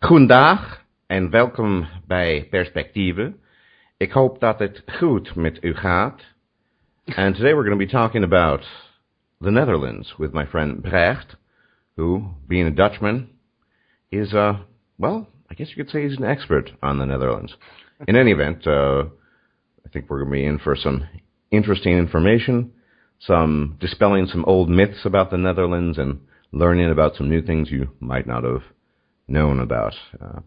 Goedendag en welkom bij Perspectieven. Ik hoop dat het goed met u gaat. And today we're going to be talking about the Netherlands with my friend Brecht, who, being a Dutchman, is, well, I guess you could say he's an expert on the Netherlands. In any event, I think we're going to be in for some interesting information, some dispelling some old myths about the Netherlands and learning about some new things you might not have known about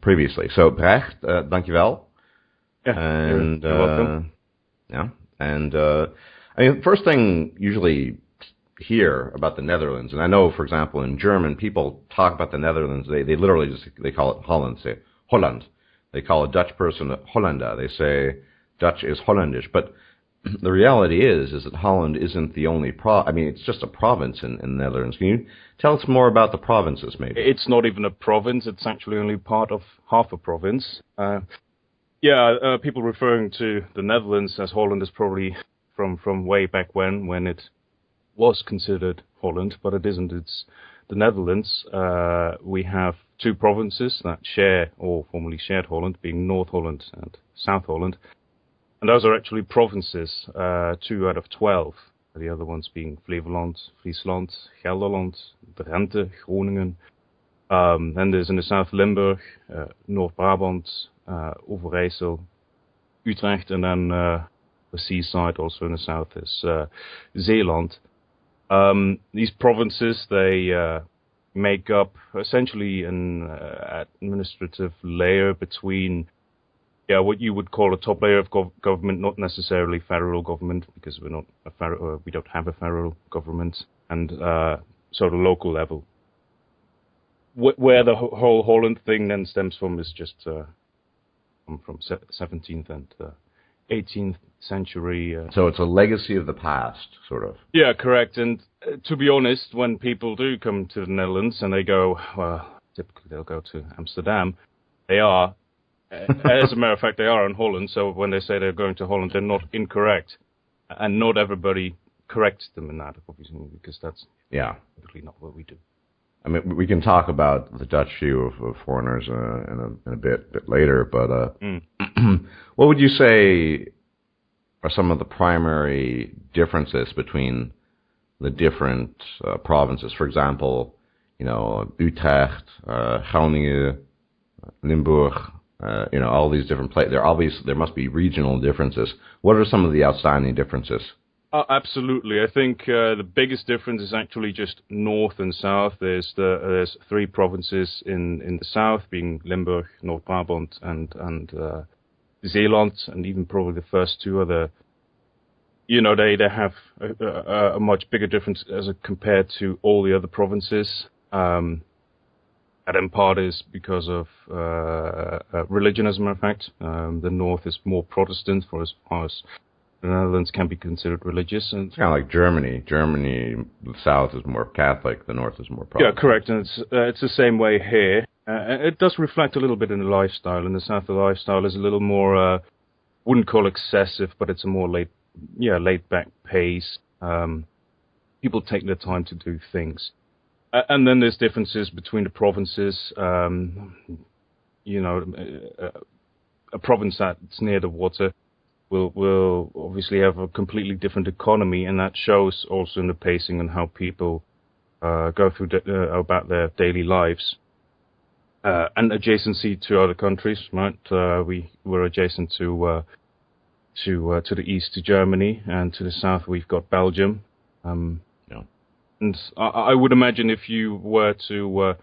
previously. So, Brecht, dankjewel. Yeah, And you're welcome. yeah, and I mean, first thing usually hear about the Netherlands, and I know, for example, in German, people talk about the Netherlands. They literally just they call it Holland. Say Holland. They call a Dutch person Hollander. They say Dutch is Hollandish, but the reality is that Holland isn't the only I mean, it's just a province in the Netherlands. Can you tell us more about the provinces, maybe? It's not even a province. It's actually only part of half a province. People referring to the Netherlands as Holland is probably from way back when it was considered Holland, but it isn't. It's the Netherlands. We have two provinces that share, or formerly shared Holland, being North Holland and South Holland. And those are actually provinces, 2 out of 12. The other ones being Flevoland, Friesland, Gelderland, Drenthe, Groningen. Then there's in the south Limburg, North-Brabant, Overijssel, Utrecht, and then the seaside also in the south is Zeeland. These provinces, they make up essentially an administrative layer between what you would call a top layer of government, not necessarily federal government, because we're not we don't have a federal government, and so the local level. Where the whole Holland thing then stems from is just from 17th and 18th century. So it's a legacy of the past, sort of. Yeah, correct. And to be honest, when people do come to the Netherlands and they go, well, typically they'll go to Amsterdam, they are. As a matter of fact, they are in Holland, so when they say they're going to Holland, they're not incorrect. And not everybody corrects them in that, obviously, because that's typically not what we do. I mean, we can talk about the Dutch view of foreigners in a bit later, but what would you say are some of the primary differences between the different provinces? For example, Utrecht, Groningen, Limburg, all these different places. There must be regional differences. What are some of the outstanding differences? Absolutely. I think the biggest difference is actually just north and south. There's 3 provinces in the south, being Limburg, North-Brabant, and Zeeland, and even probably the first 2 are they have a much bigger difference as compared to all the other provinces. That in part is because of religion, as a matter of fact. The north is more Protestant, for as far as the Netherlands can be considered religious. And it's kind of like Germany. Germany, the south is more Catholic, the north is more Protestant. Yeah, correct. And it's the same way here. It does reflect a little bit in the lifestyle. In the south, the lifestyle is a little more, wouldn't call excessive, but it's a more laid-back pace. People take their time to do things. And then there's differences between the provinces. A province that's near the water will obviously have a completely different economy, and that shows also in the pacing and how people go through about their daily lives. And adjacency to other countries, right? We're adjacent to the east to Germany, and to the south we've got Belgium. And I would imagine if you were to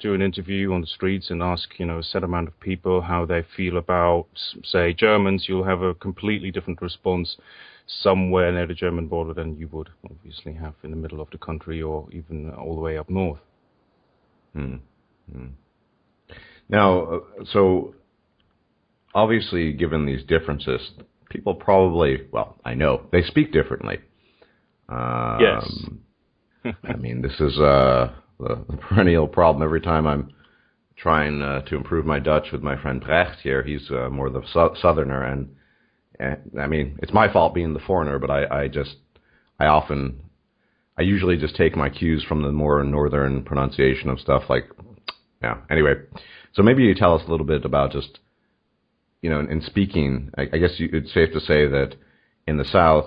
do an interview on the streets and ask, a set amount of people how they feel about, say, Germans, you'll have a completely different response somewhere near the German border than you would obviously have in the middle of the country or even all the way up north. Now, so obviously, given these differences, people probably, well, I know, they speak differently. Yes. I mean, this is the perennial problem every time I'm trying to improve my Dutch with my friend Brecht here. He's more the southerner, and I mean, it's my fault being the foreigner, but I usually just take my cues from the more northern pronunciation of stuff like, Yeah. Anyway, so maybe you tell us a little bit about just, in speaking, I guess it's safe to say that in the South,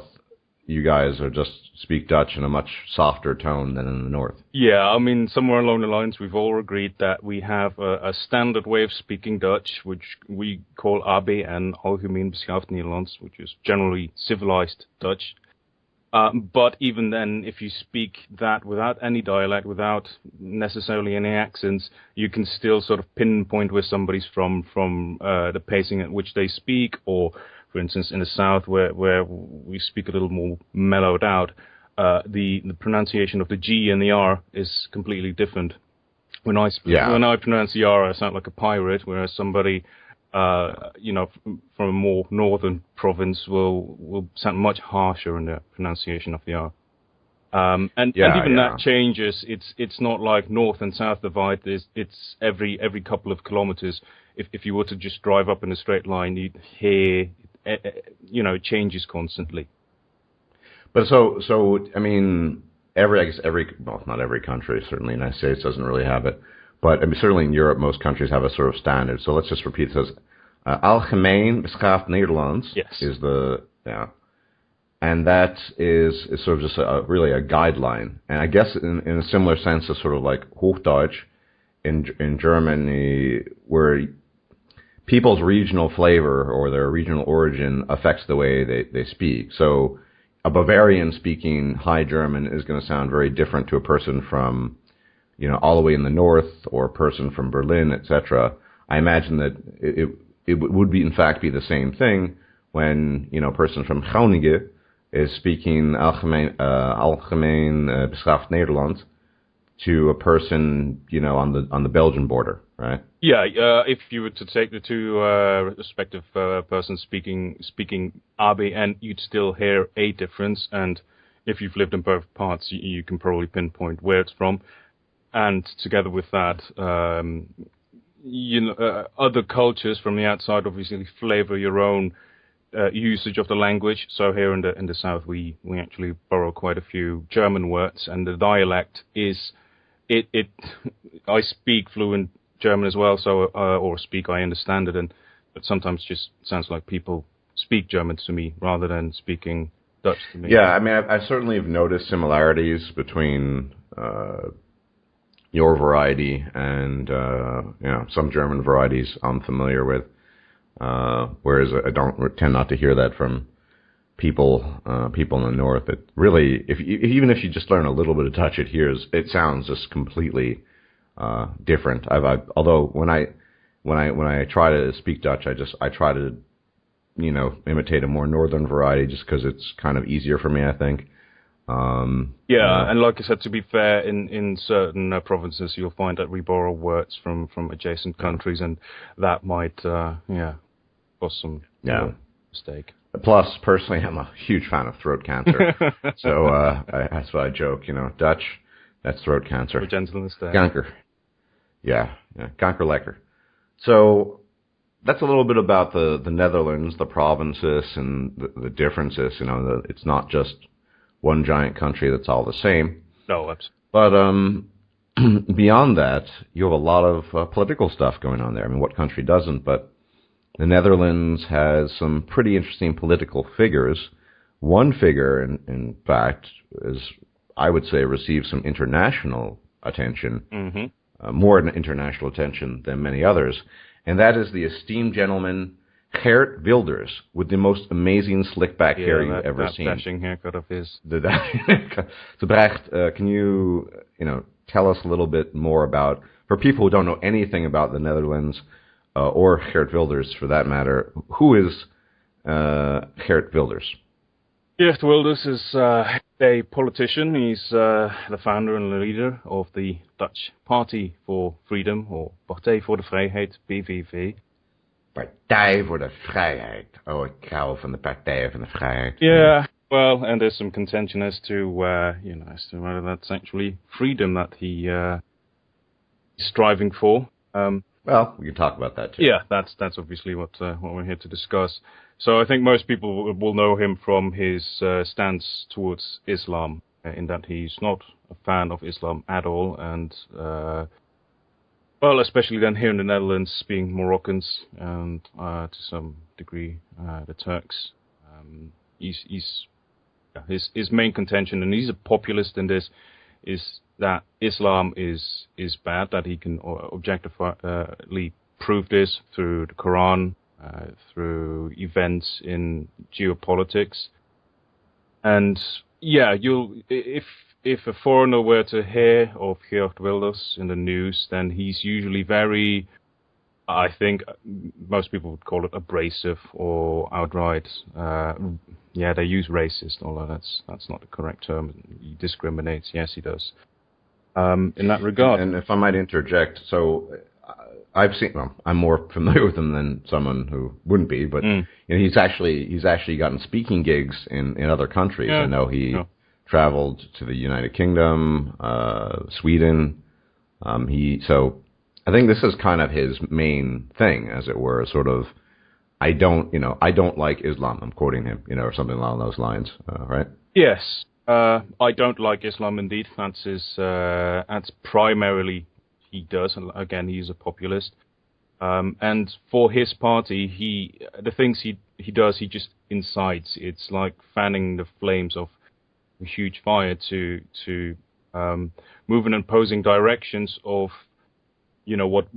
you guys are just speak Dutch in a much softer tone than in the North. Yeah, I mean, somewhere along the lines, we've all agreed that we have a standard way of speaking Dutch, which we call ABN, Algemeen Beschaafd Nederlands, which is generally civilized Dutch. But even then, if you speak that without any dialect, without necessarily any accents, you can still sort of pinpoint where somebody's from the pacing at which they speak, or, for instance, in the South, where we speak a little more mellowed out, the pronunciation of the G and the R is completely different. When I pronounce the R, I sound like a pirate, whereas somebody from a more northern province will sound much harsher in the pronunciation of the R. And even that changes. It's not like north and south divide. It's every couple of kilometers. If you were to just drive up in a straight line, you'd hear, it changes constantly. But so I mean, not every country, certainly the United States doesn't really have it. But I mean, certainly in Europe, most countries have a sort of standard. So let's just repeat this. Algemeen Beschaafd Nederlands is and that is sort of just really a guideline. And I guess in a similar sense to sort of like Hochdeutsch in Germany, where people's regional flavor or their regional origin affects the way they speak. So a Bavarian speaking High German is going to sound very different to a person from all the way in the north, or a person from Berlin, etc. I imagine that it would be, in fact, be the same thing when, a person from Groningen is speaking Algemeen Beschaafd Nederlands to a person, on the Belgian border, right? Yeah, if you were to take the two respective persons speaking ABN, you'd still hear a difference, and if you've lived in both parts, you can probably pinpoint where it's from. And together with that, other cultures from the outside obviously flavor your own usage of the language. So here in the South, we actually borrow quite a few German words, and the dialect is it. I speak fluent German as well, so I understand it, but sometimes just sounds like people speak German to me rather than speaking Dutch to me. Yeah, I mean, I certainly have noticed similarities between your variety and some German varieties I'm familiar with, whereas I don't tend not to hear that from people in the north. It really, even if you just learn a little bit of Dutch, it sounds just completely different. Although when I try to speak Dutch, I try to imitate a more northern variety just because it's kind of easier for me, I think. And like I said, to be fair, in certain provinces, you'll find that we borrow words from adjacent countries, and that might, cause some mistake. Plus, personally, I'm a huge fan of throat cancer, so that's why I joke. Dutch, that's throat cancer. For gentleness there. Kanker. Yeah, kanker lekker. So that's a little bit about the Netherlands, the provinces, and the differences. It's not just one giant country that's all the same. No, absolutely. But beyond that, you have a lot of political stuff going on there. I mean, what country doesn't? But the Netherlands has some pretty interesting political figures. One figure, in fact, I would say, received some international attention, more international attention than many others, and that is the esteemed gentleman Geert Wilders, with the most amazing slick back hair you've ever seen. That dashing haircut of his. So, Brecht, can you tell us a little bit more about, for people who don't know anything about the Netherlands, or Geert Wilders for that matter, who is Geert Wilders? Geert Wilders is a politician. He's the founder and leader of the Dutch Party for Freedom, or Partij voor de Vrijheid, PVV. Partij voor de Vrijheid. Oh, ik hou van de Partij voor de Vrijheid. Yeah, well, and there's some contention as to whether that's actually freedom that he is striving for. Well, we can talk about that too. Yeah, that's obviously what we're here to discuss. So I think most people will know him from his stance towards Islam, in that he's not a fan of Islam at all, and Well, especially then here in the Netherlands, being Moroccans and to some degree the Turks. He's his main contention, and he's a populist in this, is that Islam is bad, that he can objectively prove this through the Quran, through events in geopolitics. And yeah, if a foreigner were to hear of Geert Wilders in the news, then he's usually very, I think most people would call it abrasive or outright. Yeah, they use racist, although that's not the correct term. He discriminates. Yes, he does. In that regard. And if I might interject, so I've seen. Well, I'm more familiar with him than someone who wouldn't be, but you know, he's actually gotten speaking gigs in other countries. Yeah. I know he traveled to the United Kingdom, Sweden. So I think this is kind of his main thing, as it were, sort of. I don't like Islam. I'm quoting him, or something along those lines, right? Yes, I don't like Islam. Indeed, that's primarily he does. Again, he's a populist, and for his party, the things he does, he just incites. It's like fanning the flames of a huge fire to move in opposing directions of, what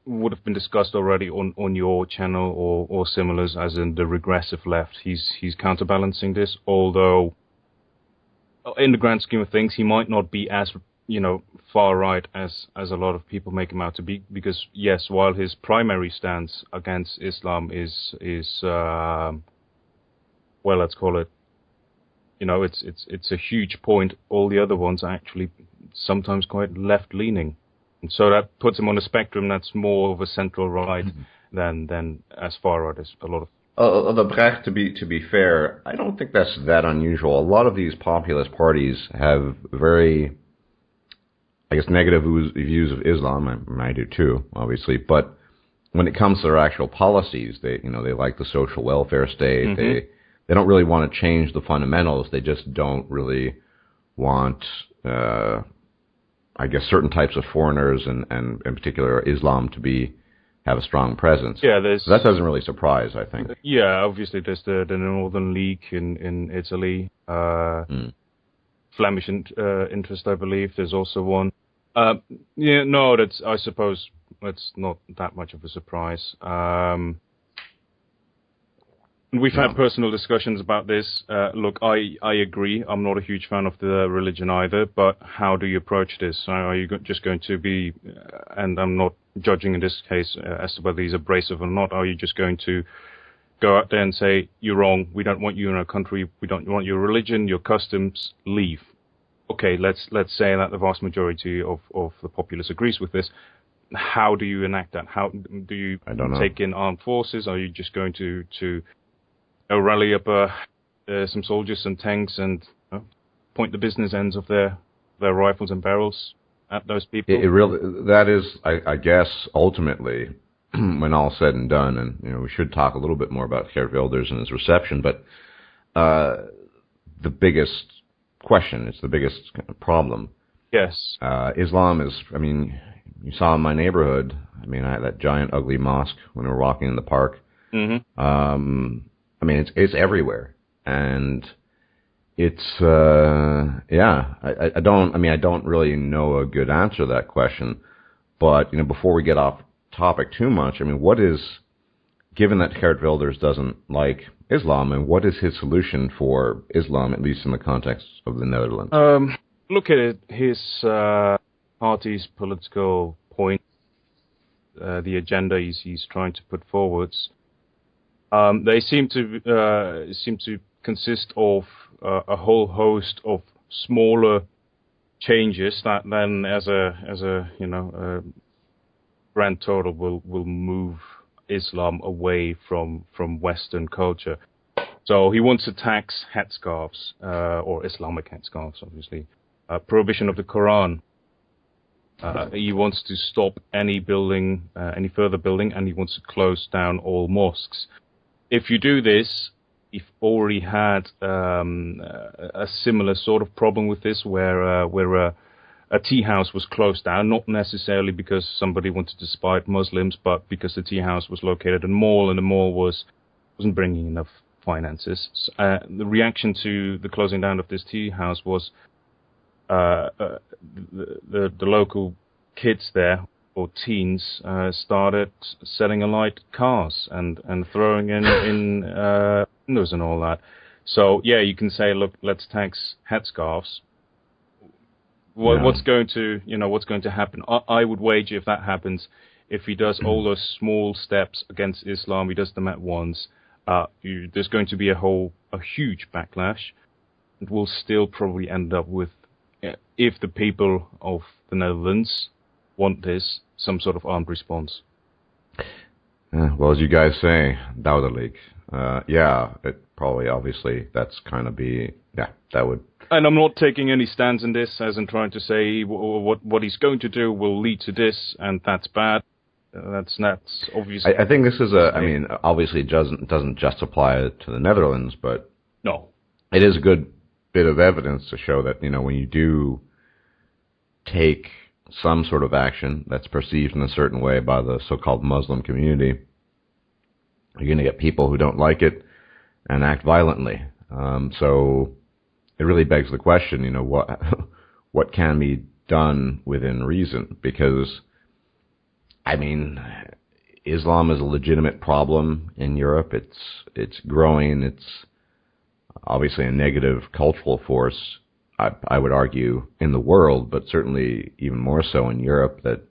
would have been discussed already on your channel or similars, as in the regressive left. He's counterbalancing this, although in the grand scheme of things, he might not be as far right as a lot of people make him out to be. Because yes, while his primary stance against Islam is well, let's call it, it's a huge point. All the other ones are actually sometimes quite left leaning. And so that puts him on a spectrum that's more of a central right than as far right as a lot of. Although, Brecht, to be fair, I don't think that's that unusual. A lot of these populist parties have very, I guess, negative views of Islam. I do too, obviously. But when it comes to their actual policies, they like the social welfare state. Mm-hmm. They don't really want to change the fundamentals. They just don't really want. I guess certain types of foreigners and in particular Islam to have a strong presence. Yeah, so that doesn't really surprise, I think. Yeah, obviously there's the Northern League in Italy, Flemish interest, I believe. There's also one. I suppose that's not that much of a surprise. We've had personal discussions about this. Look, I agree. I'm not a huge fan of the religion either, but how do you approach this? Are you just going to be, and I'm not judging in this case as to whether he's abrasive or not, are you just going to go out there and say, you're wrong, we don't want you in our country, we don't want your religion, your customs, leave? Okay, let's say that the vast majority of the populace agrees with this. How do you enact that? How do you take in armed forces? Are you just going to rally up some soldiers and tanks and point the business ends of their rifles and barrels at those people? That is, I guess, ultimately, when all's said and done, and we should talk a little bit more about Geert Wilders and his reception, but the biggest question, it's the biggest problem. Yes. Islam is, you saw in my neighborhood, that giant ugly mosque when we were walking in the park. Mm-hmm. It's everywhere, and it's I don't really know a good answer to that question, but before we get off topic too much, what is, given that Geert Wilders doesn't like Islam, and what is his solution for Islam, at least in the context of the Netherlands? Look at it, his party's political point, the agenda he's trying to put forwards. They seem to consist of a whole host of smaller changes that then, as a grand total, will move Islam away from Western culture. So he wants to tax headscarves, or Islamic headscarves, obviously. Prohibition of the Quran. He wants to stop any further building, and he wants to close down all mosques. If you do this, you've already had a similar sort of problem with this, where a tea house was closed down, not necessarily because somebody wanted to spite Muslims, but because the tea house was located in a mall, and the mall wasn't bringing enough finances. The reaction to the closing down of this tea house was the local kids there, or teens, started setting alight cars and throwing in windows and all that. So yeah, you can say, look, let's tax headscarves. What's going to happen? I would wager if that happens, if he does all those small steps against Islam, he does them at once. There's going to be a huge backlash. It will still probably end up with, if the people of the Netherlands want this, some sort of armed response. Well, as you guys say, duidelijk. It probably, obviously, that's kind of that would. And I'm not taking any stance in this, as in trying to say what he's going to do will lead to this, and that's bad. That's obviously. I think this is obviously it doesn't just apply to the Netherlands, but no, it is a good bit of evidence to show that, when you do take some sort of action that's perceived in a certain way by the so-called Muslim community, you're going to get people who don't like it and act violently. So it really begs the question, what can be done within reason? Because, Islam is a legitimate problem in Europe. It's growing. It's obviously a negative cultural force, I would argue, in the world, but certainly even more so in Europe, that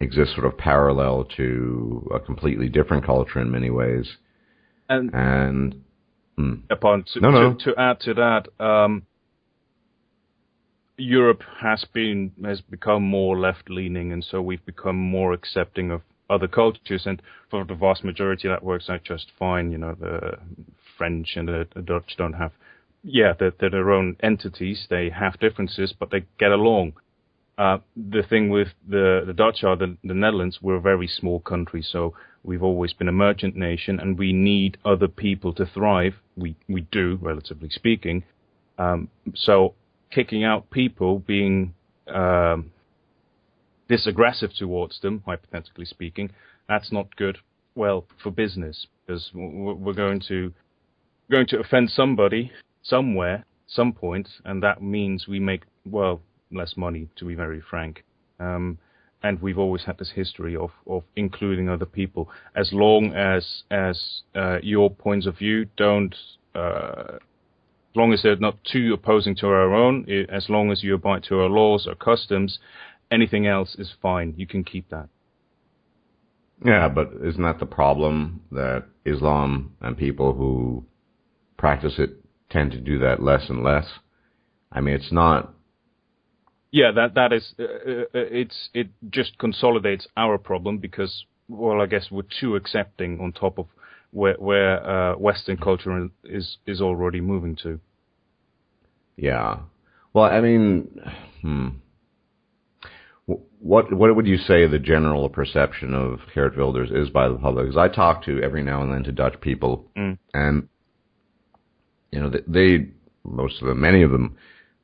exists sort of parallel to a completely different culture in many ways. To add to that, Europe has become more left-leaning, and so we've become more accepting of other cultures, and for the vast majority that works out just fine. The French and the Dutch don't have, they're their own entities, they have differences, but they get along. The thing with the Dutch are the Netherlands, we're a very small country, so we've always been a merchant nation, and we need other people to thrive. We do, relatively speaking. So kicking out people, being this aggressive towards them, hypothetically speaking, that's not good. Well, for business, because we're going to offend somebody somewhere, some point, and that means we make less money, to be very frank. And we've always had this history of including other people. As long as your points of view don't, as long as they're not too opposing to our own, as long as you abide to our laws or customs, anything else is fine. You can keep that. Yeah, but isn't that the problem, that Islam and people who practice it tend to do that less and less? It's not. Yeah, that is. It just consolidates our problem because, I guess we're too accepting on top of where Western culture is already moving to. Yeah. Well, What would you say the general perception of Geert Wilders is by the public? Because I talk to, every now and then, to Dutch people, and many of them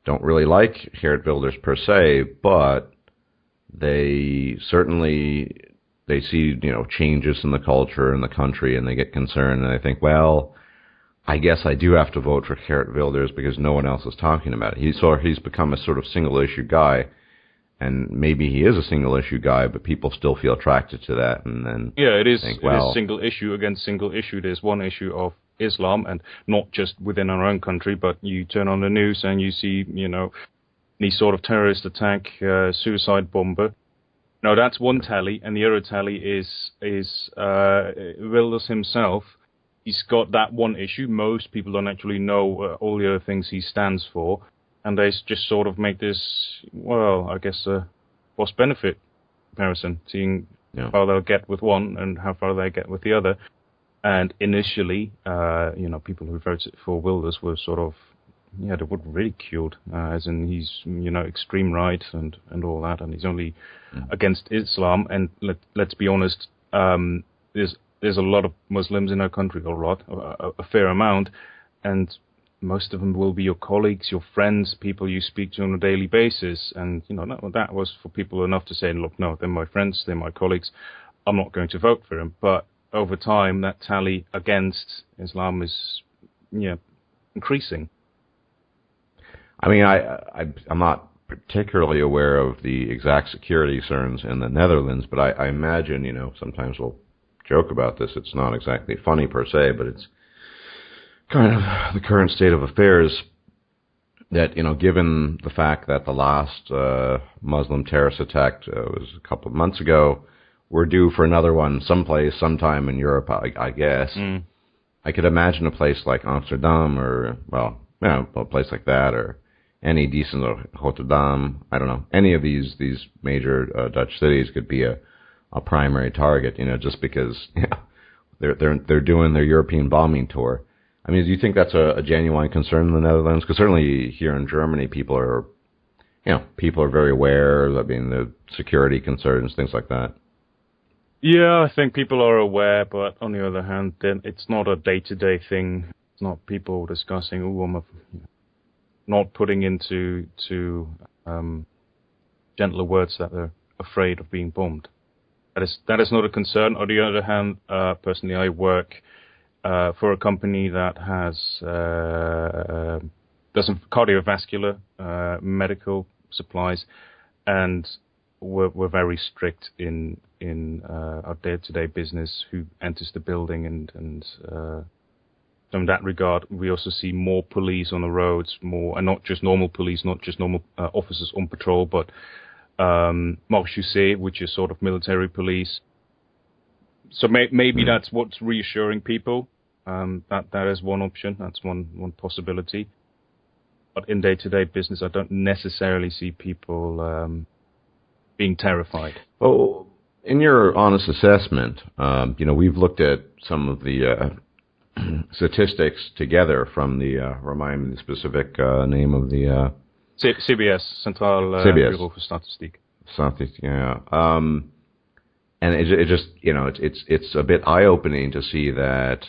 don't really like Geert Wilders per se, but they certainly see changes in the culture in the country, and they get concerned, and I think, well, I guess I do have to vote for Geert Wilders because no one else is talking about it. He's become a sort of single issue guy. And maybe he is a single-issue guy, but people still feel attracted to that. And then it is single issue against single issue. There's one issue of Islam, and not just within our own country, but you turn on the news and you see, any sort of terrorist attack, suicide bomber. No, that's one tally, and the other tally is Wilders himself. He's got that one issue. Most people don't actually know all the other things he stands for. And they just sort of make this, I guess, a cost-benefit comparison, seeing how far they'll get with one and how far they get with the other. And initially, people who voted for Wilders were sort of, they were ridiculed, as in he's, extreme right and all that, and he's only against Islam. And let's be honest, there's a lot of Muslims in our country, a fair amount, and most of them will be your colleagues, your friends, people you speak to on a daily basis. And, that was for people enough to say, look, no, they're my friends, they're my colleagues. I'm not going to vote for them. But over time, that tally against Islam is, increasing. I mean, I'm not particularly aware of the exact security concerns in the Netherlands, but I imagine, sometimes we'll joke about this. It's not exactly funny per se, but it's kind of the current state of affairs that, given the fact that the last Muslim terrorist attack was a couple of months ago, we're due for another one someplace, sometime in Europe, I guess. Mm. I could imagine a place like Amsterdam or, a place like that, or any decent Rotterdam. I don't know. Any of these major Dutch cities could be a primary target, just because they're doing their European bombing tour. I mean, do you think that's a genuine concern in the Netherlands? Because certainly here in Germany, people are very aware. I mean, the security concerns, things like that. Yeah, I think people are aware, but on the other hand, then it's not a day-to-day thing. It's not people discussing, I'm not putting into gentler words that they're afraid of being bombed. That is not a concern. On the other hand, personally, I work for a company that does some cardiovascular medical supplies, and we're very strict in our day-to-day business, who enters the building, and so in that regard, we also see more police on the roads, and not just normal police, not just normal officers on patrol, but Marechaussee, which is sort of military police. So maybe that's what's reassuring people. That is one option. That's one possibility. But in day-to-day business, I don't necessarily see people being terrified. Well, in your honest assessment, we've looked at some of the statistics together from the, remind me the specific name of the... CBS, Centraal Bureau voor Statistiek. Yeah. And it just, it's a bit eye-opening to see that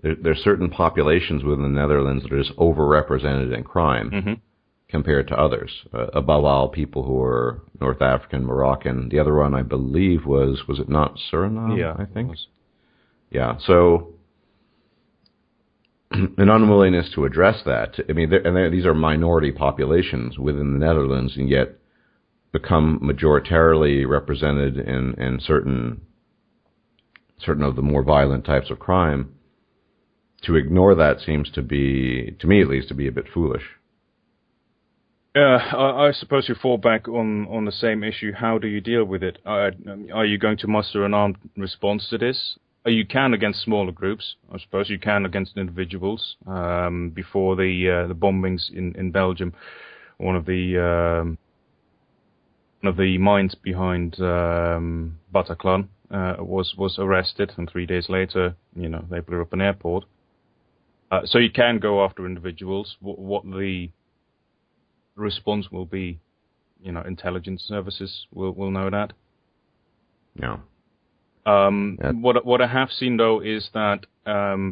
there's certain populations within the Netherlands that are just overrepresented in crime compared to others. Above all, people who are North African, Moroccan. The other one, I believe, was it not Suriname? Yeah, I think. it was. Yeah. So an unwillingness to address that. I mean, these are minority populations within the Netherlands, and yet become majoritarily represented in certain of the more violent types of crime. To ignore that seems to be, to me at least, to be a bit foolish. I suppose you fall back on the same issue. How do you deal with it? Are you going to muster an armed response to this? You can against smaller groups. I suppose you can against individuals. Before the bombings in Belgium, one of the minds behind Bataclan was arrested, and 3 days later, they blew up an airport. So you can go after individuals. What the response will be, intelligence services will know that. No. What I have seen, though, is that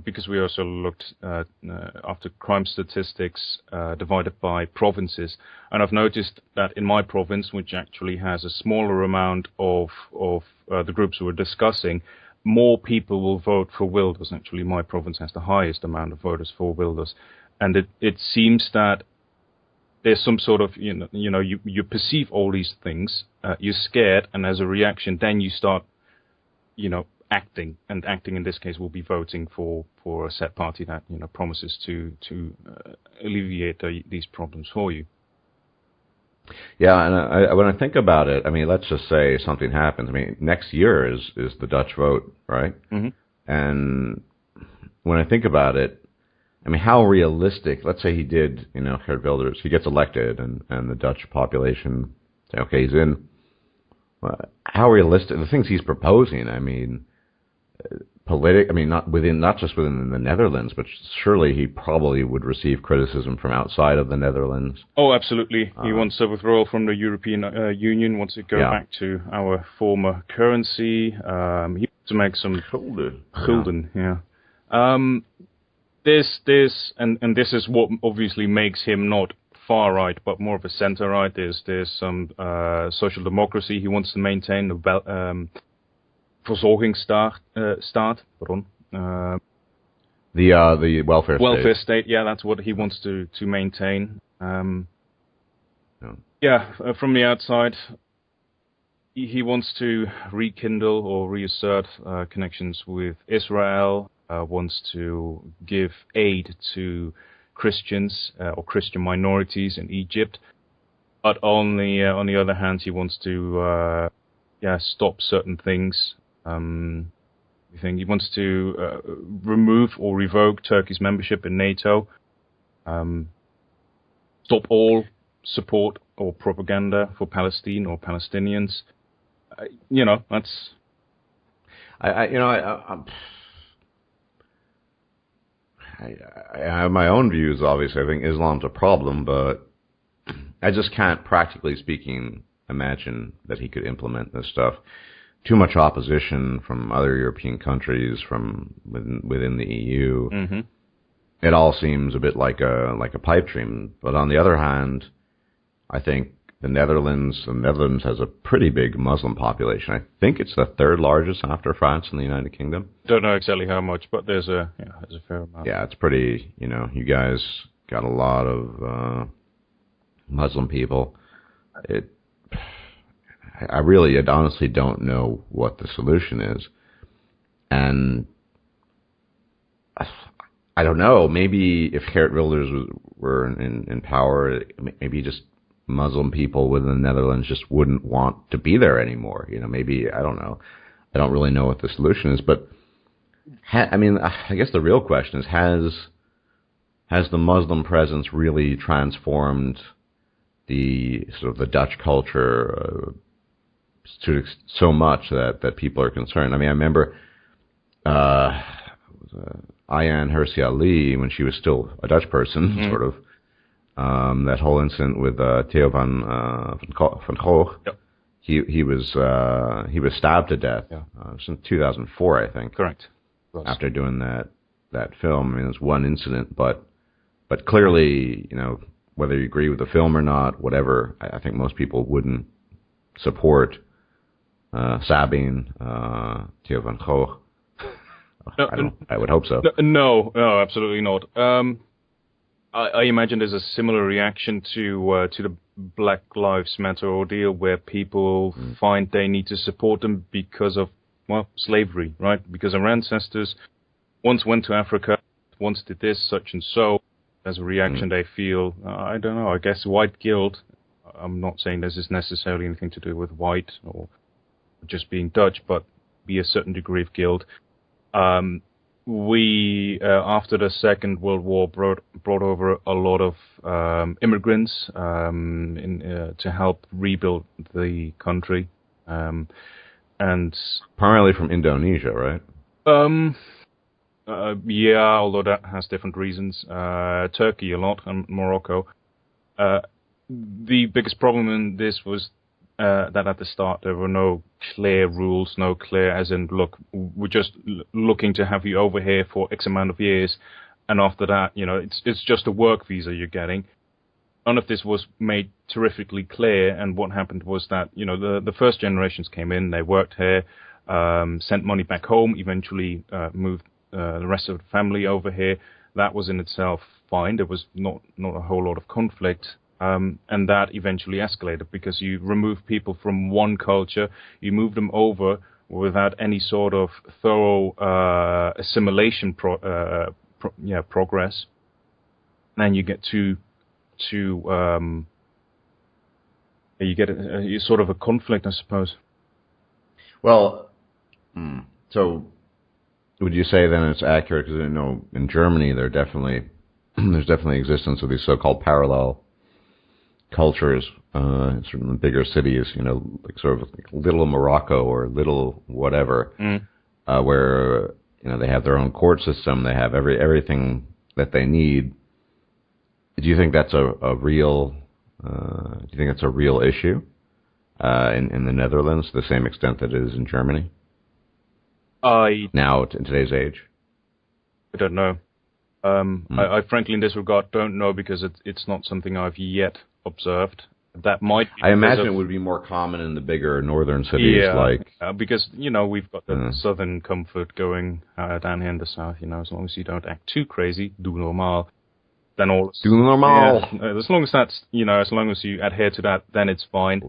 because we also looked after crime statistics divided by provinces, and I've noticed that in my province, which actually has a smaller amount of the groups we're discussing, more people will vote for Wilders. Actually, my province has the highest amount of voters for Wilders, and it seems that there's some sort of, you perceive all these things, you're scared, and as a reaction, then you start acting, and acting in this case will be voting for a set party that promises to alleviate these problems for you. Yeah, and when I think about it, I mean, let's just say something happens. I mean, next year is the Dutch vote, right? Mm-hmm. And when I think about it, I mean, how realistic? Let's say he did, Geert Wilders, he gets elected, and the Dutch population say, okay, he's in. How realistic? The things he's proposing, I mean, not just within the Netherlands, but surely he probably would receive criticism from outside of the Netherlands. Oh, absolutely. He wants a withdrawal from the European Union, wants to go back to our former currency. He wants to make some gulden. Yeah. this is what obviously makes him not far right, but more of a center right. There's some social democracy he wants to maintain, the verzorgingsstaat, pardon. The welfare state. Yeah, that's what he wants to maintain. From the outside, he wants to rekindle or reassert connections with Israel. Wants to give aid to Christians or Christian minorities in Egypt, but on the other hand, he wants to stop certain things. I think he wants to remove or revoke Turkey's membership in NATO, stop all support or propaganda for Palestine or Palestinians. That's. I have my own views, obviously. I think Islam's a problem, but I just can't, practically speaking, imagine that he could implement this stuff. Too much opposition from other European countries, from within the EU. Mm-hmm. It all seems a bit like a pipe dream. But on the other hand, I think the Netherlands has a pretty big Muslim population. I think it's the third largest after France and the United Kingdom. Don't know exactly how much, but there's a fair amount. Yeah, it's pretty, you guys got a lot of Muslim people. I honestly don't know what the solution is. And I don't know, maybe if Geert Wilders were in power, maybe just Muslim people within the Netherlands just wouldn't want to be there anymore. Maybe, I don't know. I don't really know what the solution is, but I guess the real question is, has the Muslim presence really transformed the sort of the Dutch culture to so much that people are concerned? I remember Ayaan Hirsi Ali, when she was still a Dutch person, mm-hmm. sort of. That whole incident with Theo van Gogh. Yep. He was stabbed to death. Yeah. It was in 2004, I think. Correct. After doing that film, it was one incident, but clearly, whether you agree with the film or not, whatever, I think most people wouldn't support stabbing Theo van Gogh. I would hope so. No, absolutely not. I imagine there's a similar reaction to the Black Lives Matter ordeal, where people find they need to support them because of, slavery, right? Because our ancestors once went to Africa, once did this, such and so. As a reaction, they feel, I don't know, I guess white guilt. I'm not saying this is necessarily anything to do with white or just being Dutch, but be a certain degree of guilt. We, after the Second World War, brought over a lot of immigrants to help rebuild the country, and primarily from Indonesia, right? Although that has different reasons. Turkey a lot, and Morocco. The biggest problem in this was that at the start there were no clear rules, no clear as in, look, we're just looking to have you over here for X amount of years, and after that, it's just a work visa you're getting. None of this was made terrifically clear, and what happened was that, the first generations came in, they worked here, sent money back home, eventually moved the rest of the family over here. That was in itself fine. There was not a whole lot of conflict. And that eventually escalated because you remove people from one culture, you move them over without any sort of thorough assimilation progress. And you get you get a sort of a conflict, I suppose. Well, so would you say then it's accurate? Because in Germany there's definitely existence of these so-called parallel cultures, sort of in the bigger cities, like sort of like little Morocco or little whatever, where they have their own court system, they have everything that they need. Do you think that's a real? Do you think that's a real issue in the Netherlands to the same extent that it is in Germany? In Now, in today's age, I don't know. I frankly, in this regard, don't know because it's not something I've yet observed. That might be I imagine it would be more common in the bigger northern cities, because we've got the southern comfort going down here in the south. As long as you don't act too crazy, do normal, then all do normal. Yeah, as long as that's as long as you adhere to that, then it's fine.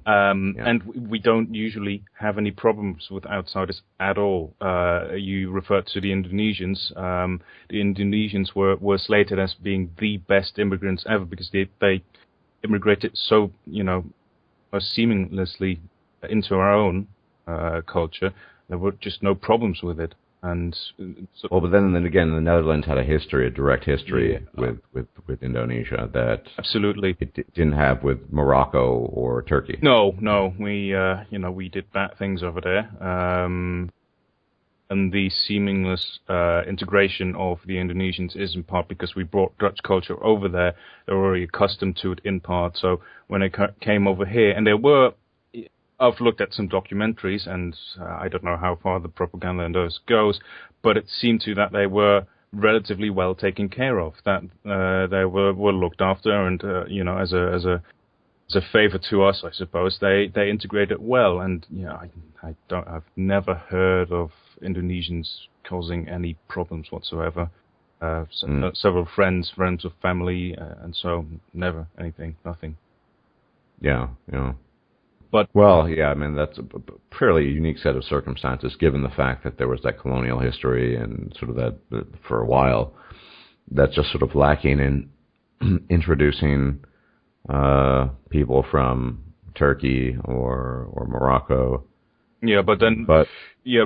And we don't usually have any problems with outsiders at all. You referred to the Indonesians. The Indonesians were slated as being the best immigrants ever because they immigrated so seamlessly into our own culture. There were just no problems with it. And but then again, the Netherlands had a direct history with Indonesia that absolutely it didn't have with Morocco or Turkey. No, we did bad things over there. And the seamless integration of the Indonesians is in part because we brought Dutch culture over there. They were already accustomed to it in part. So when they came over here, and I've looked at some documentaries, and I don't know how far the propaganda in those goes, but it seemed that they were relatively well taken care of. That they were looked after, and as a favor to us, I suppose they integrated well. And I've never heard of Indonesians causing any problems whatsoever. Several friends of family, and so never nothing. Yeah. But I mean that's a fairly unique set of circumstances, given the fact that there was that colonial history and sort of that for a while. That's just sort of lacking in introducing people from Turkey or Morocco. Yeah,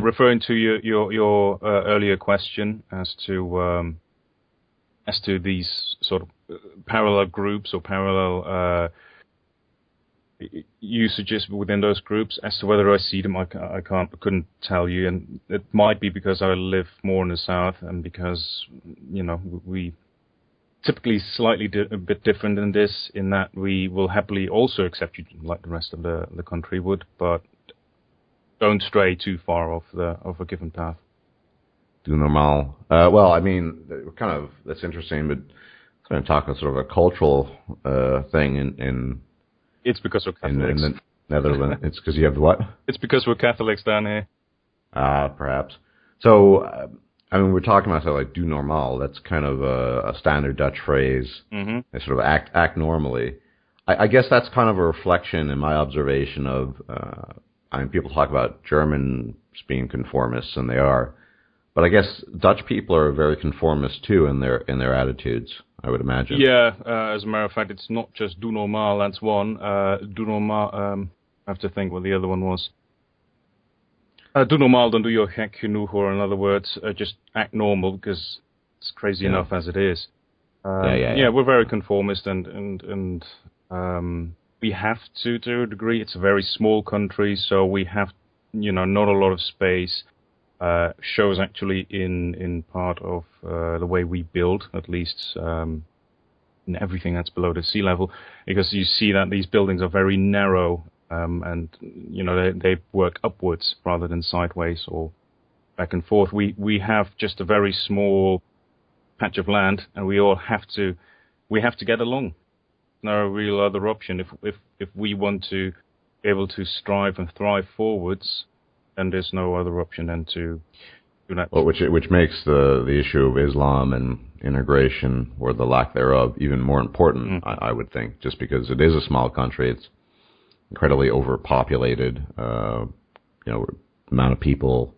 referring to your earlier question as to these sort of parallel groups or parallel usages within those groups, as to whether I see them, I couldn't tell you, and it might be because I live more in the south, and because we typically slightly a bit different in this, in that we will happily also accept you like the rest of the country would, but don't stray too far off a given path. Do normal. I mean, that's interesting, but kind of talking sort of a cultural thing in. It's because we're Catholics. In the Netherlands. It's because you have what? It's because we're Catholics down here. Perhaps. So, I mean, we're talking about like do normal. That's kind of a standard Dutch phrase. Mm-hmm. They sort of act normally. I guess that's kind of a reflection in my observation of. I mean, people talk about Germans being conformists, and they are, but I guess Dutch people are very conformist too in their attitudes, I would imagine. Yeah, as a matter of fact, it's not just do normal. That's one. Do normal. I have to think what the other one was. Do normal, don't do your gek genoeg, or in other words, just act normal because it's crazy enough as it is. We're very conformist, and we have to a degree. It's a very small country, so we have, not a lot of space. Shows actually in part of the way we build, at least in everything that's below the sea level, because you see that these buildings are very narrow, and they work upwards rather than sideways or back and forth. We have just a very small patch of land, and we have to get along. No real other option. If we want to be able to strive and thrive forwards, then there's no other option than to do that. Well, which makes the issue of Islam and integration, or the lack thereof, even more important. I would think, just because it is a small country, it's incredibly overpopulated. Amount of people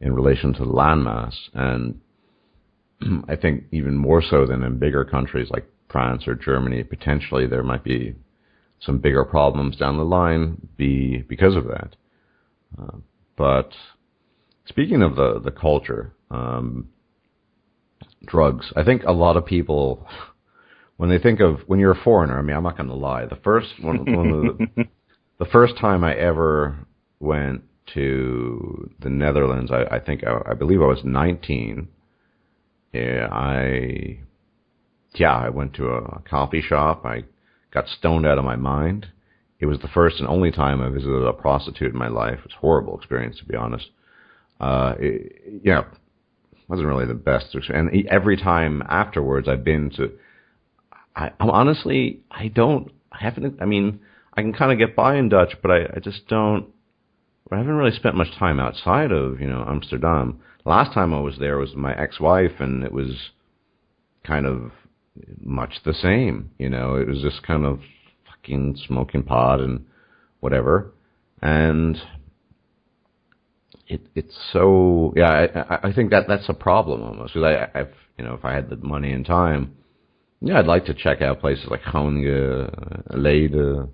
in relation to the landmass, and I think even more so than in bigger countries like France or Germany, potentially there might be some bigger problems down the line because of that. But speaking of the culture, drugs, I think a lot of people, when you're a foreigner, I mean, I'm not going to lie, the first time I ever went to the Netherlands, I believe I was 19. I went to a coffee shop. I got stoned out of my mind. It was the first and only time I visited a prostitute in my life. It was a horrible experience, to be honest. wasn't really the best. And every time afterwards I've been to, I'm honestly, I haven't, I mean, I can kind of get by in Dutch, but I just don't, I haven't really spent much time outside of, Amsterdam. Last time I was there was my ex-wife, and it was kind of much the same, It was just kind of fucking smoking pot and whatever. And it's so, yeah, I think that's a problem almost, because I've, if I had the money and time, yeah, I'd like to check out places like Groningen, Leiden,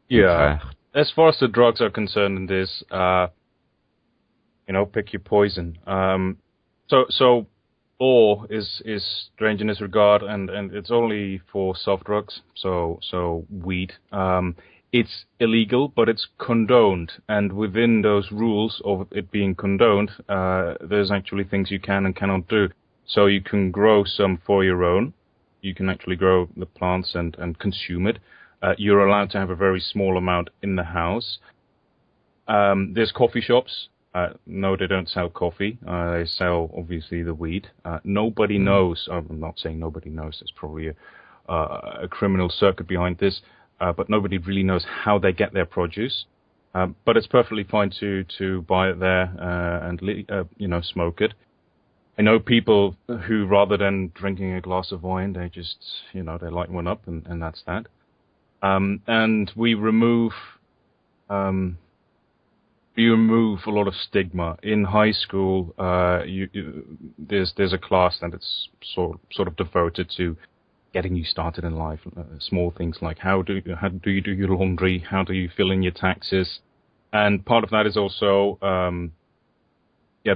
Yeah. Utrecht. As far as the drugs are concerned in this, pick your poison. So law is strange in this regard, and it's only for soft drugs, so weed. It's illegal, but it's condoned, and within those rules of it being condoned, there's actually things you can and cannot do. So you can grow some for your own. You can actually grow the plants and consume it. You're allowed to have a very small amount in the house. There's coffee shops. No, they don't sell coffee. They sell, obviously, the weed. Nobody knows. I'm not saying nobody knows. There's probably a criminal circuit behind this. But nobody really knows how they get their produce. But it's perfectly fine to buy it there and smoke it. I know people who, rather than drinking a glass of wine, they just they light one up, and that's that. And we remove a lot of stigma in high school. There's a class that it's sort of devoted to getting you started in life. Small things like how do you do your laundry, how do you fill in your taxes, and part of that is also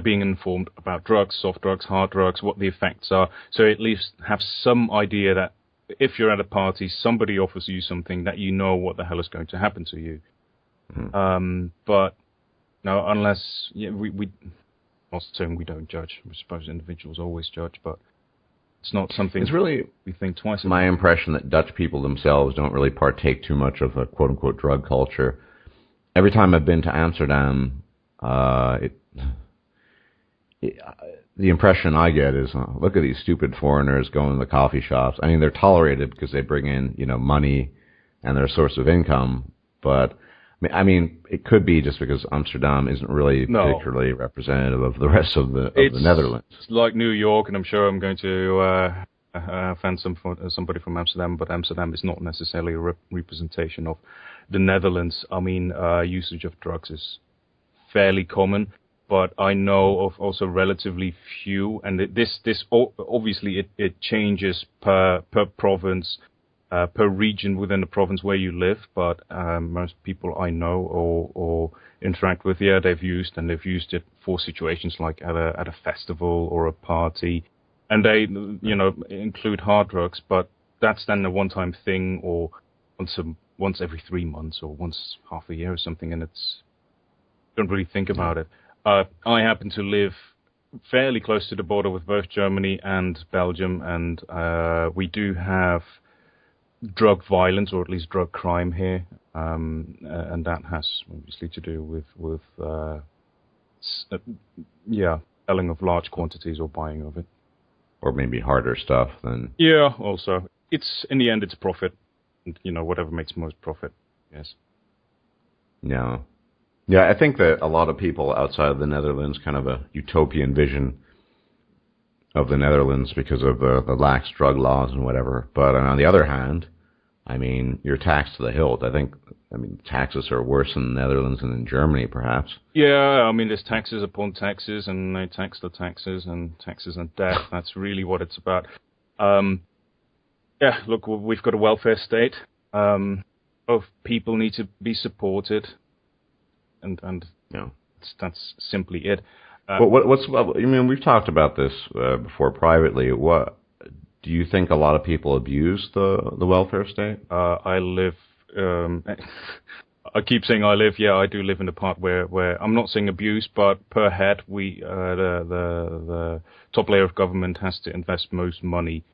being informed about drugs, soft drugs, hard drugs, what the effects are. So at least have some idea that if you're at a party, somebody offers you something, that you know what the hell is going to happen to you. But no, unless we not saying we don't judge. I suppose individuals always judge, but it's not something. It's really, we think twice. My impression that Dutch people themselves don't really partake too much of a quote unquote drug culture. Every time I've been to Amsterdam, the impression I get is, look at these stupid foreigners going to the coffee shops. I mean, they're tolerated because they bring in, money and their source of income. But I mean, it could be just because Amsterdam isn't really particularly representative of the rest of the Netherlands. It's like New York, and I'm sure I'm going to offend somebody from Amsterdam, but Amsterdam is not necessarily a representation of the Netherlands. I mean, usage of drugs is fairly common, but I know of also relatively few, and this obviously it changes per province. Per region within the province where you live, but most people I know or interact with, they've used it for situations like at a festival or a party, and they include hard drugs, but that's then a one-time thing, or once every 3 months or once half a year or something, and don't really think about it. I happen to live fairly close to the border with both Germany and Belgium, and we do have drug violence, or at least drug crime here, and that has obviously to do with selling of large quantities or buying of it, or maybe harder stuff than. Yeah, also it's in the end it's profit, and, whatever makes most profit. Yes. Yeah, I think that a lot of people outside of the Netherlands kind of a utopian vision of the Netherlands because of the lax drug laws and whatever. But on the other hand, I mean, you're taxed to the hilt. I mean, taxes are worse in the Netherlands than in Germany, perhaps. Yeah, I mean, there's taxes upon taxes, and they tax the taxes, and taxes and debt. That's really what it's about. Look, we've got a welfare state. Both people need to be supported, and that's simply it. We've talked about this before privately. What do you think? A lot of people abuse the welfare state? I live. I keep saying I live. Yeah, I do live in the part where I'm not saying abuse, but per head, we the top layer of government has to invest most money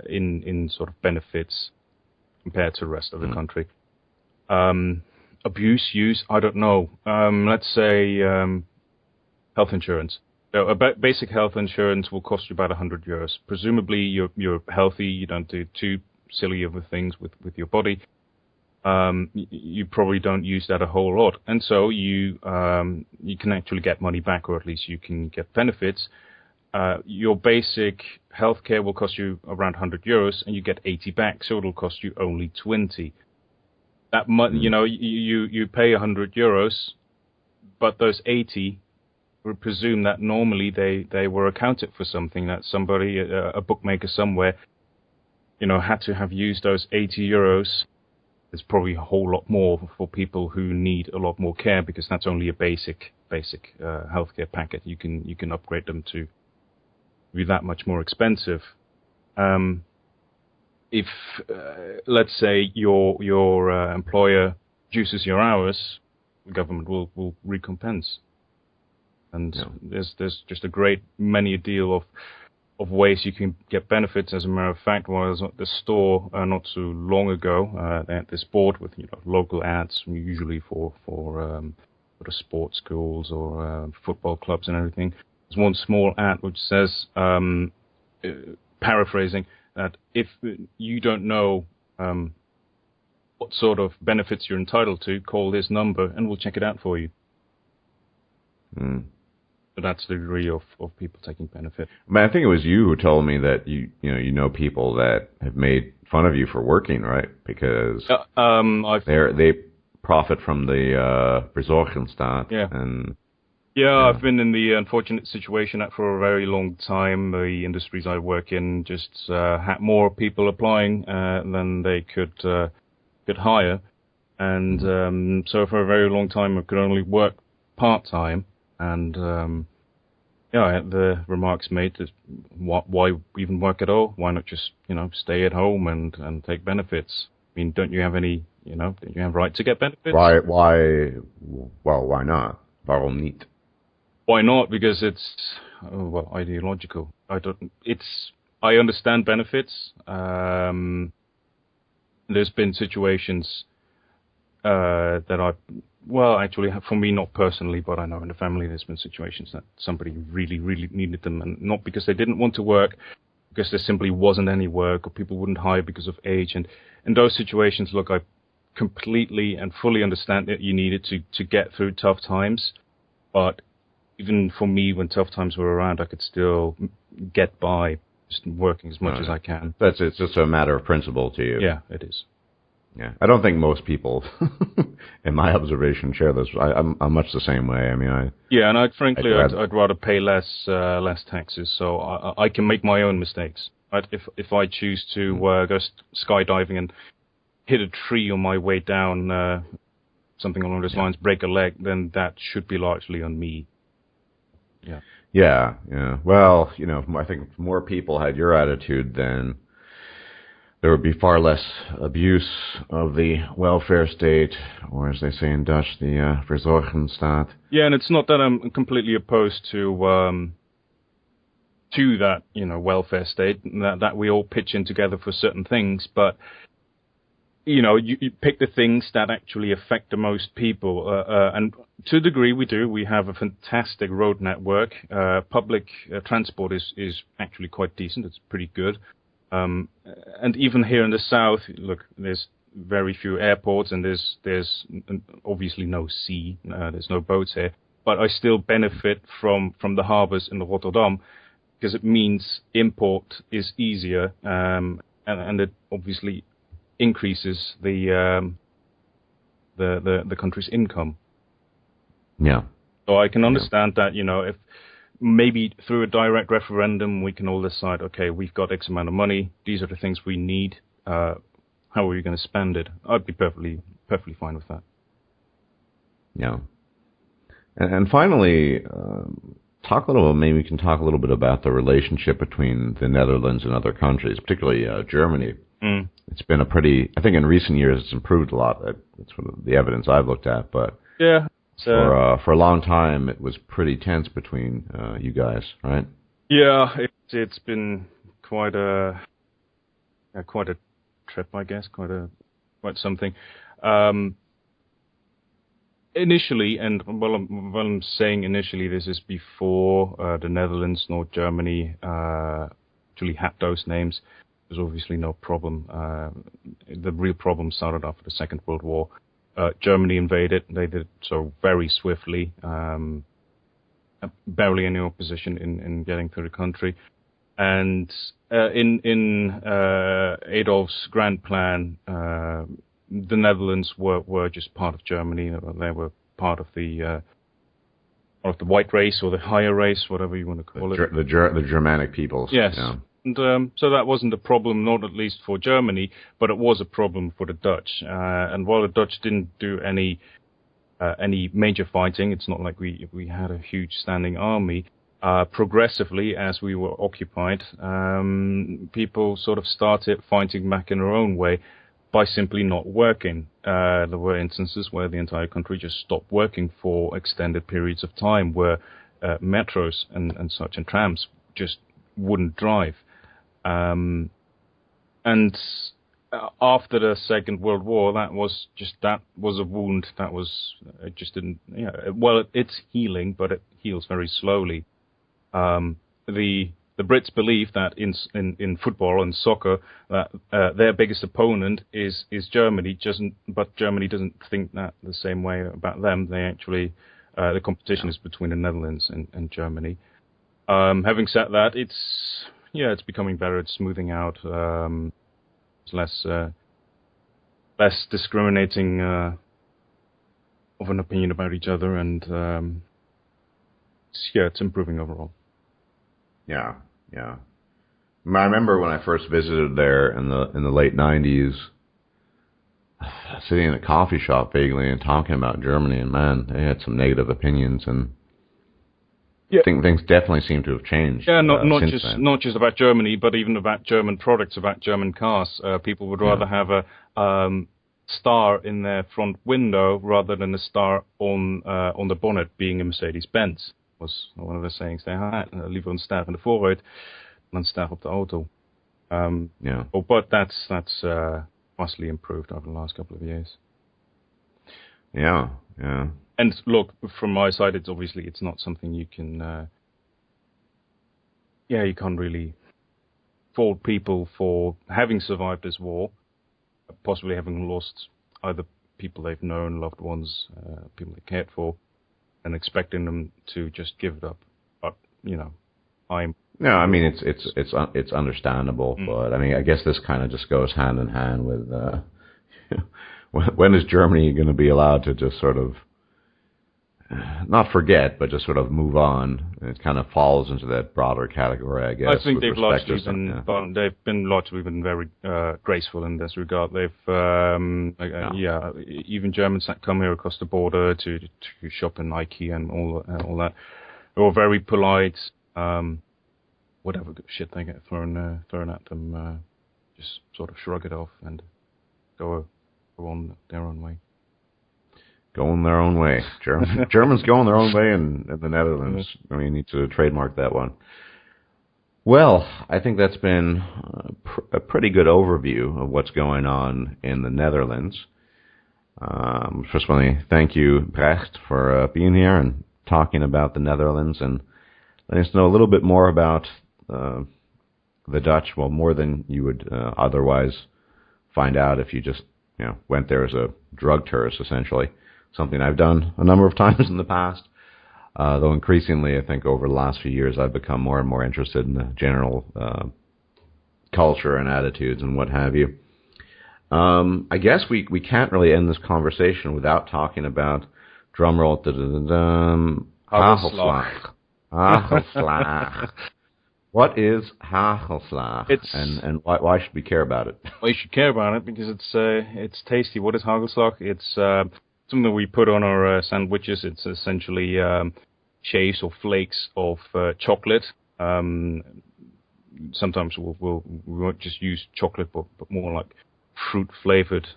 in sort of benefits compared to the rest of the country. Abuse, use, I don't know. Let's say health insurance. So basic health insurance will cost you about €100. Presumably, you're healthy. You don't do too silly other things with your body. You probably don't use that a whole lot, and so you can actually get money back, or at least you can get benefits. Your basic healthcare will cost you around €100, and you get 80 back, so it'll cost you only 20. That you pay €100, but those 80, we presume that normally they were accounted for something, that somebody, a bookmaker somewhere, had to have used those €80. There's probably a whole lot more for people who need a lot more care, because that's only a basic healthcare packet. You can upgrade them to be that much more expensive. If let's say your employer reduces your hours, the government will recompense. And there's just a great many deal of ways you can get benefits. As a matter of fact, when I was at the store not too long ago, they had this board with local ads, usually for sort of sports schools or football clubs and everything. There's one small ad which says, paraphrasing, that if you don't know what sort of benefits you're entitled to, call this number and we'll check it out for you. Mm. So that's the degree of people taking benefit. But I think it was you who told me that you know people that have made fun of you for working, right? Because they profit from the Verzorgingstaat. Yeah. And I've been in the unfortunate situation that for a very long time the industries I work in just had more people applying than they could hire, and so for a very long time I could only work part-time, and I had the remarks made that why even work at all? Why not just stay at home and take benefits? I mean, don't you have any don't you have right to get benefits? Why? Well, why not? Waarom niet? Why not? Because it's ideological. I understand benefits. There's been situations that actually, for me, not personally, but I know in the family, there's been situations that somebody really, really needed them, and not because they didn't want to work, because there simply wasn't any work, or people wouldn't hire because of age. And in those situations, look, I completely and fully understand that you needed to get through tough times, but even for me, when tough times were around, I could still get by just working as much as I can. It's just a matter of principle to you. Yeah, it is. Yeah, I don't think most people, in my observation, share this. I'm much the same way. I mean, and I'd rather pay less taxes, so I can make my own mistakes. Right? If I choose to go skydiving and hit a tree on my way down, something along those lines, break a leg, then that should be largely on me. Yeah. Well, I think if more people had your attitude, then there would be far less abuse of the welfare state, or as they say in Dutch, the Verzorgingstaat. Yeah, and it's not that I'm completely opposed to that, welfare state, that we all pitch in together for certain things, but you pick the things that actually affect the most people, and to a degree we do. We have a fantastic road network. Public transport is actually quite decent. It's pretty good. And even here in the south, look, there's very few airports, and there's obviously no sea. There's no boats here, but I still benefit from the harbors in Rotterdam, because it means import is easier, and it obviously increases the country's income. Yeah. So I can understand that, if maybe through a direct referendum we can all decide, okay, we've got X amount of money, these are the things we need, how are we going to spend it? I'd be perfectly fine with that. Yeah. And finally, maybe we can talk a little bit about the relationship between the Netherlands and other countries, particularly Germany. It's been I think in recent years it's improved a lot. That's the evidence I've looked at, but for a long time it was pretty tense between you guys, right? Yeah, it's been quite a trip, I guess, quite something. initially, and well, I'm saying initially, this is before the Netherlands nor Germany actually had those names. There's obviously no problem. The real problem started after the Second World War. Germany invaded. They did so very swiftly, barely any opposition in getting through the country. And in Adolf's grand plan, the Netherlands were just part of Germany. They were part of the white race or the higher race, whatever you want to call it. The Germanic peoples. Yes. Yeah. And so that wasn't a problem, not at least for Germany, but it was a problem for the Dutch. And while the Dutch didn't do any major fighting, it's not like we had a huge standing army. Progressively, as we were occupied, people sort of started fighting back in their own way by simply not working. There were instances where the entire country just stopped working for extended periods of time, where metros and such and trams just wouldn't drive. And after the Second World War, that was a wound that was it just didn't. Yeah, well, it's healing, but it heals very slowly. The Brits believe that in football and soccer that their biggest opponent is Germany, but Germany doesn't think that the same way about them. They actually the competition is between the Netherlands and Germany. Having said that, it's becoming better. It's smoothing out. It's less discriminating of an opinion about each other, and it's improving overall. Yeah. I remember when I first visited there in the late '90s, sitting in a coffee shop vaguely and talking about Germany, and man, they had some negative opinions, and I think things definitely seem to have changed. Yeah, not just about Germany, but even about German products, about German cars. People would rather have a star in their front window rather than a star on the bonnet being a Mercedes-Benz. Was one of the sayings they had. Liever een ster in de voorruit dan een ster op de auto. But that's vastly improved over the last couple of years. Yeah. And look, from my side, it's not something you can. You can't really fault people for having survived this war, possibly having lost either people they've known, loved ones, people they cared for, and expecting them to just give it up. But I mean it's understandable, but I mean I guess this kind of just goes hand in hand with when is Germany going to be allowed to just sort of not forget, but just sort of move on? It kind of falls into that broader category, I guess. I think they've largely been very graceful in this regard. They've even Germans that come here across the border to shop in IKEA and all that. They're all very polite. Whatever shit they get thrown at them, just sort of shrug it off and go on their own way. Going their own way. Germans going their own way in the Netherlands. I mean, you need to trademark that one. Well, I think that's been a pretty good overview of what's going on in the Netherlands. First, want to thank you, Brecht, for being here and talking about the Netherlands and letting us know a little bit more about the Dutch. Well, more than you would otherwise find out if you just went there as a drug tourist, essentially. Something I've done a number of times in the past, though increasingly, I think over the last few years, I've become more and more interested in the general culture and attitudes and what have you. I guess we can't really end this conversation without talking about drumroll. Hagelslag. Hagelslag. What is Hagelslag, and why should we care about it? Well, you should care about it because it's tasty. What is Hagelslag? It's something that we put on our sandwiches. It's essentially shaves or flakes of chocolate. Sometimes we won't just use chocolate, but more like fruit flavored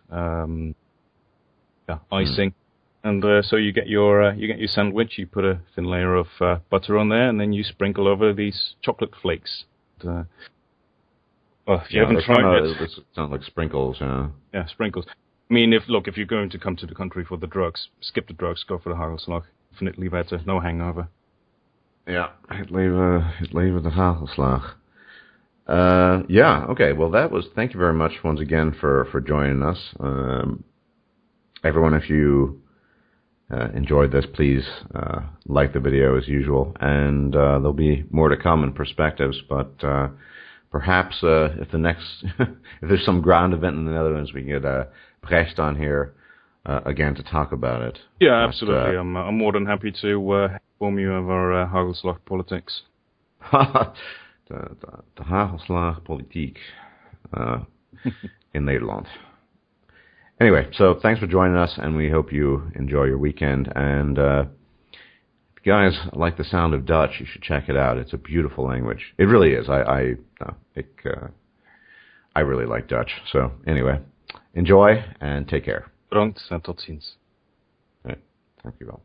icing. And so you get your sandwich. You put a thin layer of butter on there, and then you sprinkle over these chocolate flakes. If you haven't tried it, it sounds like sprinkles. Yeah, sprinkles. I mean, if you're going to come to the country for the drugs, skip the drugs, go for the hagelslag. Definitely better, no hangover. Ja, het leven de hagelslag. Yeah, okay, well thank you very much once again for joining us. Everyone, if you enjoyed this, please like the video as usual, and there'll be more to come in perspectives, but perhaps if there's some ground event in the Netherlands, we can get Brecht on here again to talk about it. Yeah, absolutely. I'm more than happy to inform you of our hagelslag politics. de hagelslag politiek in Nederland. Anyway, so thanks for joining us, and we hope you enjoy your weekend. And if you guys like the sound of Dutch, you should check it out. It's a beautiful language. It really is. I really like Dutch. So anyway, enjoy and take care. Bedankt en tot ziens. Right. Dankjewel.